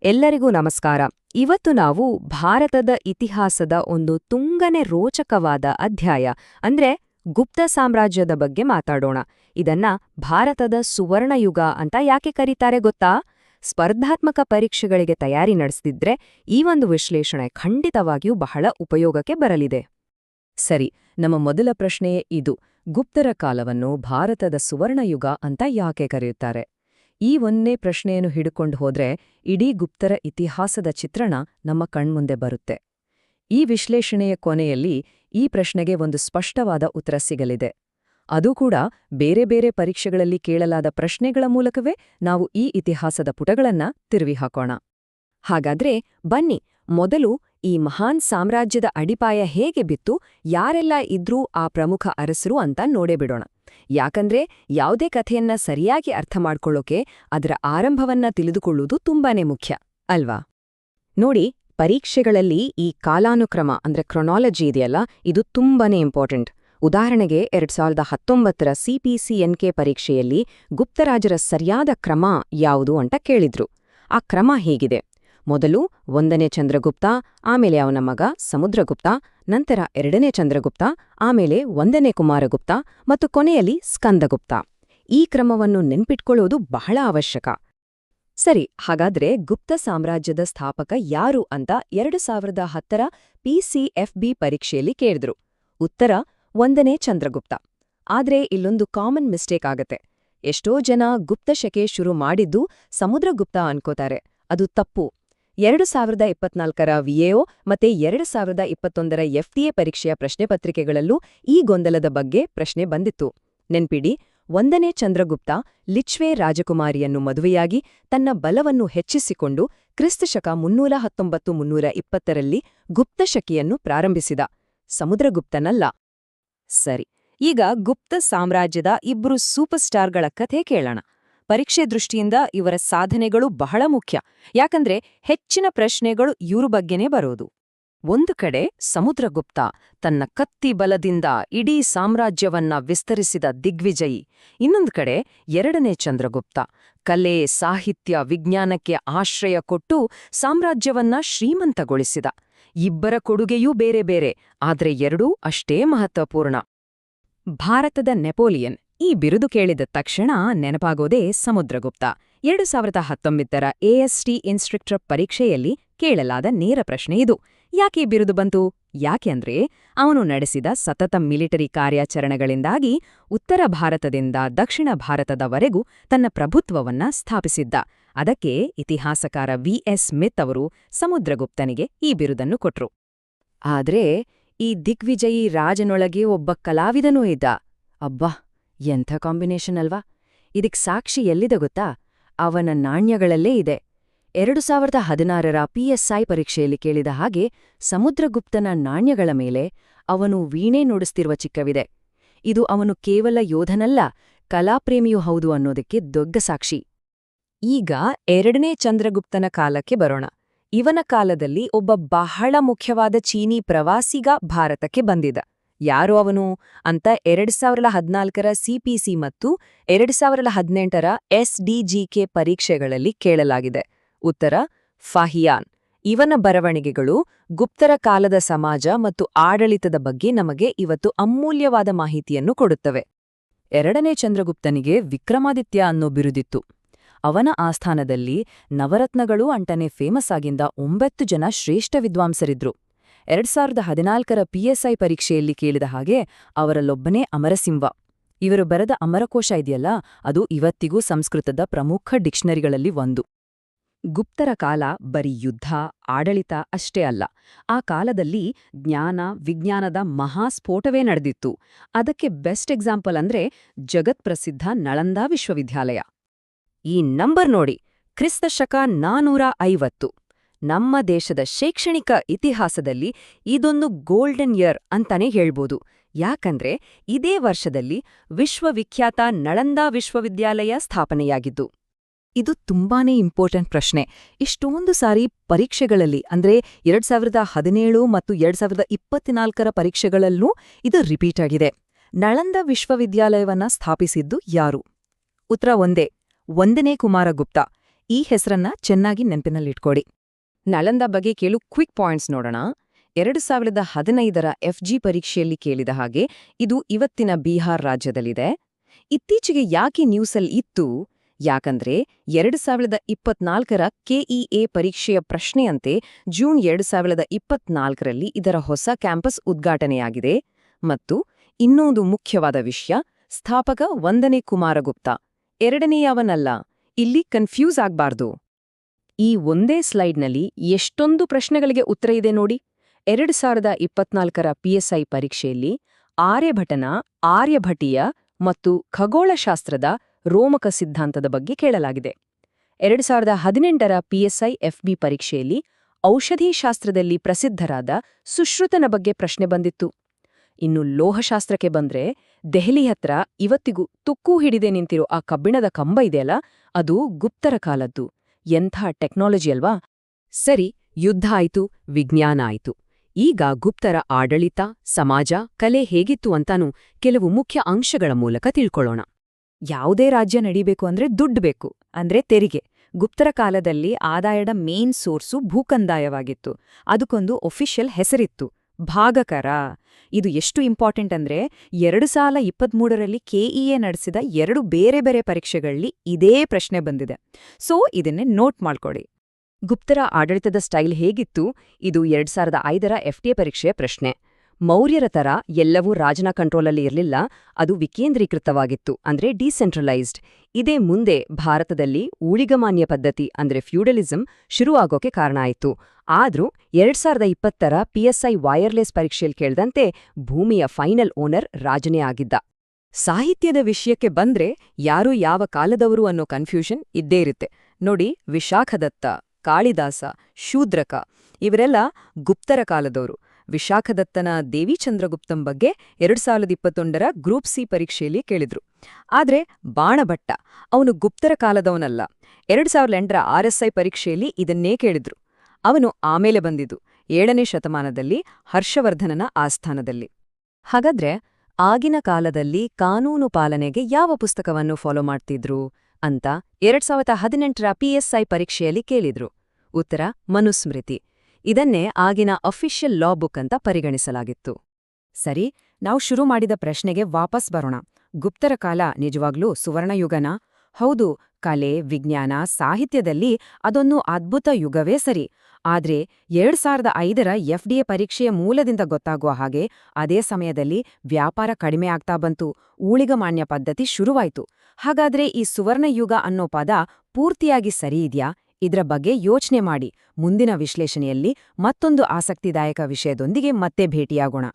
ಎಲ್ಲರಿಗೂ ನಮಸ್ಕಾರ. ಇವತ್ತು ನಾವು ಭಾರತದ ಇತಿಹಾಸದ ಒಂದು ತುಂಗನೆ ರೋಚಕವಾದ ಅಧ್ಯಾಯ ಅಂದ್ರೆ ಗುಪ್ತ ಸಾಮ್ರಾಜ್ಯದ ಬಗ್ಗೆ ಮಾತಾಡೋಣ. ಇದನ್ನ ಭಾರತದ ಸುವರ್ಣಯುಗ ಅಂತ ಯಾಕೆ ಕರೀತಾರೆ ಗೊತ್ತಾ? ಸ್ಪರ್ಧಾತ್ಮಕ ಪರೀಕ್ಷೆಗಳಿಗೆ ತಯಾರಿ ನಡೆಸ್ತಿದ್ರೆ ಈ ಒಂದು ವಿಶ್ಲೇಷಣೆ ಖಂಡಿತವಾಗಿಯೂ ಬಹಳ ಉಪಯೋಗಕ್ಕೆ ಬರಲಿದೆ. ಸರಿ, ನಮ್ಮ ಮೊದಲ ಪ್ರಶ್ನೆಯೇ ಇದು. ಗುಪ್ತರ ಕಾಲವನ್ನು ಭಾರತದ ಸುವರ್ಣಯುಗ ಅಂತ ಯಾಕೆ ಕರೆಯುತ್ತಾರೆ? ಈ ಒಂದೇ ಪ್ರಶ್ನೆಯನ್ನು ಹಿಡ್ಕೊಂಡು ಹೋದ್ರೆ ಇಡೀ ಗುಪ್ತರ ಇತಿಹಾಸದ ಚಿತ್ರಣ ನಮ್ಮ ಕಣ್ಮುಂದೆ ಬರುತ್ತೆ. ಈ ವಿಶ್ಲೇಷಣೆಯ ಕೊನೆಯಲ್ಲಿ ಈ ಪ್ರಶ್ನೆಗೆ ಒಂದು ಸ್ಪಷ್ಟವಾದ ಉತ್ತರ ಸಿಗಲಿದೆ. ಅದೂ ಕೂಡ ಬೇರೆ ಬೇರೆ ಪರೀಕ್ಷೆಗಳಲ್ಲಿ ಕೇಳಲಾದ ಪ್ರಶ್ನೆಗಳ ಮೂಲಕವೇ ನಾವು ಈ ಇತಿಹಾಸದ ಪುಟಗಳನ್ನ ತಿರುವಿ ಹಾಕೋಣ. ಹಾಗಾದ್ರೆ ಬನ್ನಿ, ಮೊದಲು ಈ ಮಹಾನ್ ಸಾಮ್ರಾಜ್ಯದ ಅಡಿಪಾಯ ಹೇಗೆ ಬಿತ್ತು, ಯಾರೆಲ್ಲ ಇದ್ರೂ ಆ ಪ್ರಮುಖ ಅರಸರು ಅಂತ ನೋಡೇಬಿಡೋಣ. ಯಾಕಂದ್ರೆ ಯಾವುದೇ ಕಥೆಯನ್ನ ಸರಿಯಾಗಿ ಅರ್ಥ ಮಾಡ್ಕೊಳ್ಳೋಕೆ ಅದರ ಆರಂಭವನ್ನ ತಿಳಿದುಕೊಳ್ಳುವುದು ತುಂಬಾನೇ ಮುಖ್ಯ ಅಲ್ವಾ? ನೋಡಿ, ಪರೀಕ್ಷೆಗಳಲ್ಲಿ ಈ ಕಾಲಾನುಕ್ರಮ ಅಂದ್ರೆ ಕ್ರೊನಾಲಜಿ ಇದೆಯಲ್ಲ, ಇದು ತುಂಬಾನೇ ಇಂಪಾರ್ಟೆಂಟ್. ಉದಾಹರಣೆಗೆ 2019ರ CPCNK ಪರೀಕ್ಷೆಯಲ್ಲಿ ಗುಪ್ತರಾಜರ ಸರಿಯಾದ ಕ್ರಮ ಯಾವುದು ಅಂತ ಕೇಳಿದ್ರು. ಆ ಕ್ರಮ ಹೀಗಿದೆ: ಮೊದಲು 1ನೇ ಚಂದ್ರಗುಪ್ತ, ಆಮೇಲೆ ಅವನ ಮಗ ಸಮುದ್ರಗುಪ್ತ, ನಂತರ 2ನೇ ಚಂದ್ರಗುಪ್ತ, ಆಮೇಲೆ 1ನೇ ಕುಮಾರಗುಪ್ತ ಮತ್ತು ಕೊನೆಯಲ್ಲಿ ಸ್ಕಂದಗುಪ್ತ. ಈ ಕ್ರಮವನ್ನು ನೆನ್ಪಿಟ್ಕೊಳ್ಳೋದು ಬಹಳ ಅವಶ್ಯಕ. ಸರಿ, ಹಾಗಾದ್ರೆ ಗುಪ್ತ ಸಾಮ್ರಾಜ್ಯದ ಸ್ಥಾಪಕ ಯಾರು ಅಂತ 2010ರ PCFB ಪರೀಕ್ಷೆಯಲ್ಲಿ ಕೇಳಿದ್ರು. ಉತ್ತರ 1ನೇ ಚಂದ್ರಗುಪ್ತ. ಆದ್ರೆ ಇಲ್ಲೊಂದು ಕಾಮನ್ ಮಿಸ್ಟೇಕ್ ಆಗತ್ತೆ. ಎಷ್ಟೋ ಜನ ಗುಪ್ತಶಕೆ ಶುರು ಮಾಡಿದ್ದು ಸಮುದ್ರಗುಪ್ತ ಅನ್ಕೋತಾರೆ. ಅದು ತಪ್ಪು. 2024ರ VAO ಮತ್ತೆ 2021ರ FDA ಪರೀಕ್ಷೆಯ ಪ್ರಶ್ನೆಪತ್ರಿಕೆಗಳಲ್ಲೂ ಈ ಗೊಂದಲದ ಬಗ್ಗೆ ಪ್ರಶ್ನೆ ಬಂದಿತ್ತು. ನೆನ್ಪಿಡಿ, 1ನೇ ಚಂದ್ರಗುಪ್ತ ಲಿಚ್ವೆ ರಾಜಕುಮಾರಿಯನ್ನು ಮದುವೆಯಾಗಿ ತನ್ನ ಬಲವನ್ನು ಹೆಚ್ಚಿಸಿಕೊಂಡು ಕ್ರಿಸ್ತಶಕ 319-320ರಲ್ಲಿ ಗುಪ್ತಶಕಿಯನ್ನು ಪ್ರಾರಂಭಿಸಿದ. ಸಮುದ್ರಗುಪ್ತನಲ್ಲ. ಸರಿ, ಈಗ ಗುಪ್ತ ಸಾಮ್ರಾಜ್ಯದ ಇಬ್ರು ಸೂಪರ್ ಸ್ಟಾರ್ಗಳ ಕಥೆ ಕೇಳೋಣ. ಪರೀಕ್ಷೆ ದೃಷ್ಟಿಯಿಂದ ಇವರ ಸಾಧನೆಗಳು ಬಹಳ ಮುಖ್ಯ, ಯಾಕಂದ್ರೆ ಹೆಚ್ಚಿನ ಪ್ರಶ್ನೆಗಳು ಇವ್ರ ಬಗ್ಗೆನೇ ಬರೋದು. ಒಂದು ಕಡೆ ಸಮುದ್ರಗುಪ್ತ, ತನ್ನ ಕತ್ತಿ ಬಲದಿಂದ ಇಡೀ ಸಾಮ್ರಾಜ್ಯವನ್ನ ವಿಸ್ತರಿಸಿದ ದಿಗ್ವಿಜಯಿ. ಇನ್ನೊಂದು ಕಡೆ 2ನೇ ಚಂದ್ರಗುಪ್ತ, ಕಲೆ, ಸಾಹಿತ್ಯ, ವಿಜ್ಞಾನಕ್ಕೆ ಆಶ್ರಯ ಕೊಟ್ಟು ಸಾಮ್ರಾಜ್ಯವನ್ನ ಶ್ರೀಮಂತಗೊಳಿಸಿದ. ಇಬ್ಬರ ಕೊಡುಗೆಯೂ ಬೇರೆ ಬೇರೆ, ಆದ್ರೆ ಎರಡೂ ಅಷ್ಟೇ ಮಹತ್ವಪೂರ್ಣ. ಭಾರತದ ನೆಪೋಲಿಯನ್ ಈ ಬಿರುದು ಕೇಳಿದ ತಕ್ಷಣ ನೆನಪಾಗೋದೇ ಸಮುದ್ರಗುಪ್ತ. 2019ರ AST ಇನ್ಸ್ಟ್ರಕ್ಟರ್ ಪರೀಕ್ಷೆಯಲ್ಲಿ ಕೇಳಲಾದ ನೇರ ಪ್ರಶ್ನೆ ಇದು. ಯಾಕೆ ಈ ಬಿರುದು ಬಂತು? ಯಾಕೆಂದ್ರೆ ಅವನು ನಡೆಸಿದ ಸತತ ಮಿಲಿಟರಿ ಕಾರ್ಯಾಚರಣೆಗಳಿಂದಾಗಿ ಉತ್ತರ ಭಾರತದಿಂದ ದಕ್ಷಿಣ ಭಾರತದವರೆಗೂ ತನ್ನ ಪ್ರಭುತ್ವವನ್ನ ಸ್ಥಾಪಿಸಿದ್ದ. ಅದಕ್ಕೆ ಇತಿಹಾಸಕಾರ VS ಸ್ಮಿತ್ ಅವರು ಸಮುದ್ರಗುಪ್ತನಿಗೆ ಈ ಬಿರುದನ್ನು ಕೊಟ್ರು. ಆದ್ರೆ ಈ ದಿಗ್ವಿಜಯಿ ರಾಜನೊಳಗೆ ಒಬ್ಬ ಕಲಾವಿದನೂ ಇದ್ದ. ಅಬ್ಬಾ, ಎಂಥ ಕಾಂಬಿನೇಷನ್ ಅಲ್ವಾ! ಇದಕ್ ಸಾಕ್ಷಿ ಎಲ್ಲಿದೆ ಗೊತ್ತಾ? ಅವನ ನಾಣ್ಯಗಳಲ್ಲೇ ಇದೆ. 2016ರ PSI ಪರೀಕ್ಷೆಯಲ್ಲಿ ಕೇಳಿದ ಹಾಗೆ ಸಮುದ್ರಗುಪ್ತನ ನಾಣ್ಯಗಳ ಮೇಲೆ ಅವನು ವೀಣೆ ನುಡಿಸ್ತಿರುವ ಚಿಕ್ಕವಿದೆ. ಇದು ಅವನು ಕೇವಲ ಯೋಧನಲ್ಲ, ಕಲಾಪ್ರೇಮಿಯೂ ಹೌದು ಅನ್ನೋದಕ್ಕೆ ದೊಡ್ಡ ಸಾಕ್ಷಿ. ಈಗ 2ನೇ ಚಂದ್ರಗುಪ್ತನ ಕಾಲಕ್ಕೆ ಬರೋಣ. ಇವನ ಕಾಲದಲ್ಲಿ ಒಬ್ಬ ಬಹಳ ಮುಖ್ಯವಾದ ಚೀನೀ ಪ್ರವಾಸಿಗ ಭಾರತಕ್ಕೆ ಬಂದಿದ್ದ. ಯಾರು ಅವನು ಅಂತ 2014ರ CPC ಮತ್ತು 2018ರ SDGK ಪರೀಕ್ಷೆಗಳಲ್ಲಿ ಕೇಳಲಾಗಿದೆ. ಉತ್ತರ ಫಾಹಿಯಾನ್. ಇವನ ಬರವಣಿಗೆಗಳು ಗುಪ್ತರ ಕಾಲದ ಸಮಾಜ ಮತ್ತು ಆಡಳಿತದ ಬಗ್ಗೆ ನಮಗೆ ಇವತ್ತು ಅಮೂಲ್ಯವಾದ ಮಾಹಿತಿಯನ್ನು ಕೊಡುತ್ತವೆ. 2ನೇ ಚಂದ್ರಗುಪ್ತನಿಗೆ ವಿಕ್ರಮಾದಿತ್ಯ ಅನ್ನೋ ಬಿರುದಿತ್ತು. ಅವನ ಆಸ್ಥಾನದಲ್ಲಿ ನವರತ್ನಗಳು ಅಂಟನೆ ಫೇಮಸ್ ಆಗಿದ್ದ 9 ಜನ ಶ್ರೇಷ್ಠ ವಿದ್ವಾಂಸರಿದ್ರು. 2014ರ PSI ಪರೀಕ್ಷೆಯಲ್ಲಿ ಕೇಳಿದ ಹಾಗೆ ಅವರಲ್ಲೊಬ್ಬನೇ ಅಮರಸಿಂಹ. ಇವರು ಬರೆದ ಅಮರಕೋಶ ಇದೆಯಲ್ಲ, ಅದು ಇವತ್ತಿಗೂ ಸಂಸ್ಕೃತದ ಪ್ರಮುಖ ಡಿಕ್ಷನರಿಗಳಲ್ಲಿ ಒಂದು. ಗುಪ್ತರ ಕಾಲ ಬರೀ ಯುದ್ಧ, ಆಡಳಿತ ಅಷ್ಟೇ ಅಲ್ಲ. ಆ ಕಾಲದಲ್ಲಿ ಜ್ಞಾನ, ವಿಜ್ಞಾನದ ಮಹಾಸ್ಫೋಟವೇ ನಡೆದಿತ್ತು. ಅದಕ್ಕೆ ಬೆಸ್ಟ್ ಎಕ್ಸಾಂಪಲ್ ಅಂದ್ರೆ ಜಗತ್ಪ್ರಸಿದ್ಧ ನಳಂದಾ ವಿಶ್ವವಿದ್ಯಾಲಯ. ಈ ನಂಬರ್ ನೋಡಿ, ಕ್ರಿಸ್ತಶಕ 450. ನಮ್ಮ ದೇಶದ ಶೈಕ್ಷಣಿಕ ಇತಿಹಾಸದಲ್ಲಿ ಇದೊಂದು ಗೋಲ್ಡನ್ ಇಯರ್ ಅಂತಾನೆ ಹೇಳ್ಬೋದು. ಯಾಕಂದ್ರೆ ಇದೇ ವರ್ಷದಲ್ಲಿ ವಿಶ್ವವಿಖ್ಯಾತ ನಳಂದಾ ವಿಶ್ವವಿದ್ಯಾಲಯ ಸ್ಥಾಪನೆಯಾಗಿದ್ದು. ಇದು ತುಂಬಾನೇ ಇಂಪಾರ್ಟೆಂಟ್ ಪ್ರಶ್ನೆ. ಇಷ್ಟೊಂದು ಸಾರಿ ಪರೀಕ್ಷೆಗಳಲ್ಲಿ ಅಂದ್ರೆ 2017 ಮತ್ತು 2024ರ ಪರೀಕ್ಷೆಗಳಲ್ಲೂ ಇದು ರಿಪೀಟ್ ಆಗಿದೆ. ನಳಂದಾ ವಿಶ್ವವಿದ್ಯಾಲಯವನ್ನ ಸ್ಥಾಪಿಸಿದ್ದು ಯಾರು? ಉತ್ತರ ಒಂದೇ, 1ನೇ ಕುಮಾರಗುಪ್ತ. ಈ ಹೆಸರನ್ನ ಚೆನ್ನಾಗಿ ನೆನಪಿನಲ್ಲಿಟ್ಕೊಡಿ. ನಳಂದ ಬಗ್ಗೆ ಕೇಳು ಕ್ವಿಕ್ ಪಾಯಿಂಟ್ಸ್ ನೋಡೋಣ. 2015ರ FG ಪರೀಕ್ಷೆಯಲ್ಲಿ ಕೇಳಿದ ಹಾಗೆ ಇದು ಇವತ್ತಿನ ಬಿಹಾರ್ ರಾಜ್ಯದಲ್ಲಿದೆ. ಇತ್ತೀಚೆಗೆ ಯಾಕೆ ನ್ಯೂಸಲ್ಲಿ ಇತ್ತು? ಯಾಕಂದ್ರೆ 2024ರ KEA ಪರೀಕ್ಷೆಯ ಪ್ರಶ್ನೆಯಂತೆ ಜೂನ್ 2024ರಲ್ಲಿ ಇದರ ಹೊಸ ಕ್ಯಾಂಪಸ್ ಉದ್ಘಾಟನೆಯಾಗಿದೆ. ಮತ್ತು ಇನ್ನೊಂದು ಮುಖ್ಯವಾದ ವಿಷಯ, ಸ್ಥಾಪಕ 1ನೇ ಕುಮಾರಗುಪ್ತ, 2ನೇಯವನಲ್ಲ. ಇಲ್ಲಿ ಕನ್ಫ್ಯೂಸ್ ಆಗ್ಬಾರ್ದು. ಈ ಒಂದೇ ಸ್ಲೈಡ್ನಲ್ಲಿ ಎಷ್ಟೊಂದು ಪ್ರಶ್ನೆಗಳಿಗೆ ಉತ್ತರ ಇದೆ ನೋಡಿ. 2024ರ PSI ಪರೀಕ್ಷೆಯಲ್ಲಿ ಆರ್ಯಭಟನ, ಆರ್ಯಭಟೀಯ ಮತ್ತು ಖಗೋಳಶಾಸ್ತ್ರದ ರೋಮಕ ಸಿದ್ಧಾಂತದ ಬಗ್ಗೆ ಕೇಳಲಾಗಿದೆ. 2018ರ PSI FB ಪರೀಕ್ಷೆಯಲ್ಲಿ ಔಷಧಿಶಾಸ್ತ್ರದಲ್ಲಿ ಪ್ರಸಿದ್ಧರಾದ ಸುಶ್ರುತನ ಬಗ್ಗೆ ಪ್ರಶ್ನೆ ಬಂದಿತ್ತು. ಇನ್ನು ಲೋಹಶಾಸ್ತ್ರಕ್ಕೆ ಬಂದ್ರೆ, ದೆಹಲಿ ಹತ್ರ ಇವತ್ತಿಗೂ ತುಕ್ಕೂ ಹಿಡಿದೇ ನಿಂತಿರೋ ಆ ಕಬ್ಬಿಣದ ಕಂಬ ಇದೆಯಲ್ಲ, ಅದು ಗುಪ್ತರ ಕಾಲದ್ದು. ಎಂಥ ಟೆಕ್ನಾಲಜಿ ಅಲ್ವಾ? ಸರಿ, ಯುದ್ಧ ಆಯ್ತು, ವಿಜ್ಞಾನ ಆಯ್ತು. ಈಗ ಗುಪ್ತರ ಆಡಳಿತ, ಸಮಾಜ, ಕಲೆ ಹೇಗಿತ್ತು ಅಂತಾನೂ ಕೆಲವು ಮುಖ್ಯ ಅಂಶಗಳ ಮೂಲಕ ತಿಳ್ಕೊಳ್ಳೋಣ. ಯಾವುದೇ ರಾಜ್ಯ ನಡೀಬೇಕು ಅಂದ್ರೆ ದುಡ್ಡು ಬೇಕು, ಅಂದ್ರೆ ತೆರಿಗೆ. ಗುಪ್ತರ ಕಾಲದಲ್ಲಿ ಆದಾಯದ ಮೇನ್ ಸೋರ್ಸು ಭೂಕಂದಾಯವಾಗಿತ್ತು. ಅದಕ್ಕೊಂದು ಒಫಿಷಿಯಲ್ ಹೆಸರಿತ್ತು, ಭಾಗಕರ. ಇದು ಎಷ್ಟು ಇಂಪಾರ್ಟೆಂಟ್ ಅಂದ್ರೆ 2023ರಲ್ಲಿ KEA ನಡೆಸಿದ 2 ಬೇರೆ ಬೇರೆ ಪರೀಕ್ಷೆಗಳಲ್ಲಿ ಇದೇ ಪ್ರಶ್ನೆ ಬಂದಿದೆ. ಸೊ ಇದನ್ನೇ ನೋಟ್ ಮಾಡ್ಕೊಡಿ. ಗುಪ್ತರ ಆಡಳಿತದ ಸ್ಟೈಲ್ ಹೇಗಿತ್ತು? ಇದು 2005ರ FTA ಪರೀಕ್ಷೆಯ ಪ್ರಶ್ನೆ. ಮೌರ್ಯರ ತರ ಎಲ್ಲವೂ ರಾಜನ ಕಂಟ್ರೋಲಲ್ಲಿ ಇರಲಿಲ್ಲ, ಅದು ವಿಕೇಂದ್ರೀಕೃತವಾಗಿತ್ತು, ಅಂದ್ರೆ ಡಿಸೆಂಟ್ರಲೈಸ್ಡ್. ಇದೇ ಮುಂದೆ ಭಾರತದಲ್ಲಿ ಊಳಿಗಮಾನ್ಯ ಪದ್ಧತಿ ಅಂದ್ರೆ ಫ್ಯೂಡಲಿಸಂ ಶುರುವಾಗೋಕೆ ಕಾರಣ ಆಯಿತು. ಆದ್ರೂ 2020ರ PSI ವೈರ್ಲೆಸ್ ಪರೀಕ್ಷೆಯಲ್ಲಿ ಕೇಳ್ದಂತೆ ಭೂಮಿಯ ಫೈನಲ್ ಓನರ್ ರಾಜನೇ ಆಗಿದ್ದ. ಸಾಹಿತ್ಯದ ವಿಷಯಕ್ಕೆ ಬಂದ್ರೆ ಯಾರು ಯಾವ ಕಾಲದವರು ಅನ್ನೋ ಕನ್ಫ್ಯೂಷನ್ ಇದ್ದೇ ಇರುತ್ತೆ ನೋಡಿ. ವಿಶಾಖದತ್ತ, ಕಾಳಿದಾಸ, ಶೂದ್ರಕ ಇವರೆಲ್ಲ ಗುಪ್ತರ ಕಾಲದವರು. ವಿಶಾಖದತ್ತನ ದೇವಿಚಂದ್ರಗುಪ್ತಂ ಬಗ್ಗೆ 2021ರ ಗ್ರೂಪ್ C ಪರೀಕ್ಷೆಯಲ್ಲಿ ಕೇಳಿದ್ರು. ಆದ್ರೆ ಬಾಣಭಟ್ಟ ಅವನು ಗುಪ್ತರ ಕಾಲದವನಲ್ಲ. 2008ರ RSI ಪರೀಕ್ಷೆಯಲ್ಲಿ ಇದನ್ನೇ ಕೇಳಿದ್ರು. ಅವನು ಆಮೇಲೆ ಬಂದಿದ್ದು 7ನೇ ಶತಮಾನದಲ್ಲಿ ಹರ್ಷವರ್ಧನನ ಆಸ್ಥಾನದಲ್ಲಿ. ಹಾಗಾದ್ರೆ ಆಗಿನ ಕಾಲದಲ್ಲಿ ಕಾನೂನು ಪಾಲನೆಗೆ ಯಾವ ಪುಸ್ತಕವನ್ನು ಫಾಲೋ ಮಾಡ್ತಿದ್ರು ಅಂತ 2018ರ PSI ಪರೀಕ್ಷೆಯಲ್ಲಿ ಕೇಳಿದ್ರು. ಉತ್ತರ ಮನುಸ್ಮೃತಿ. ಇದನ್ನೇ ಆಗಿನ ಅಫಿಷಿಯಲ್ ಲಾ ಬುಕ್ ಅಂತ ಪರಿಗಣಿಸಲಾಗಿತ್ತು. ಸರಿ, ನಾವು ಶುರು ಮಾಡಿದ ಪ್ರಶ್ನೆಗೆ ವಾಪಸ್ ಬರೋಣ. ಗುಪ್ತರ ಕಾಲ ನಿಜವಾಗ್ಲೂ ಸುವರ್ಣಯುಗನಾ? ಹೌದು, ಕಲೆ, ವಿಜ್ಞಾನ, ಸಾಹಿತ್ಯದಲ್ಲಿ ಅದೊಂದು ಅದ್ಭುತ ಯುಗವೇ ಸರಿ. ಆದ್ರೆ 2005ರ FDA ಪರೀಕ್ಷೆಯ ಮೂಲದಿಂದ ಗೊತ್ತಾಗುವ ಹಾಗೆ ಅದೇ ಸಮಯದಲ್ಲಿ ವ್ಯಾಪಾರ ಕಡಿಮೆ ಆಗ್ತಾ ಬಂತು, ಊಳಿಗಮಾನ್ಯ ಪದ್ಧತಿ ಶುರುವಾಯ್ತು. ಹಾಗಾದ್ರೆ ಈ ಸುವರ್ಣಯುಗ ಅನ್ನೋ ಪದ ಪೂರ್ತಿಯಾಗಿ ಸರಿಯಿದ್ಯಾ? ಇದ್ರ ಬಗ್ಗೆ ಯೋಚನೆ ಮಾಡಿ. ಮುಂದಿನ ವಿಶ್ಲೇಷಣೆಯಲ್ಲಿ ಮತ್ತೊಂದು ಆಸಕ್ತಿದಾಯಕ ವಿಷಯದೊಂದಿಗೆ ಮತ್ತೆ ಭೇಟಿಯಾಗೋಣ.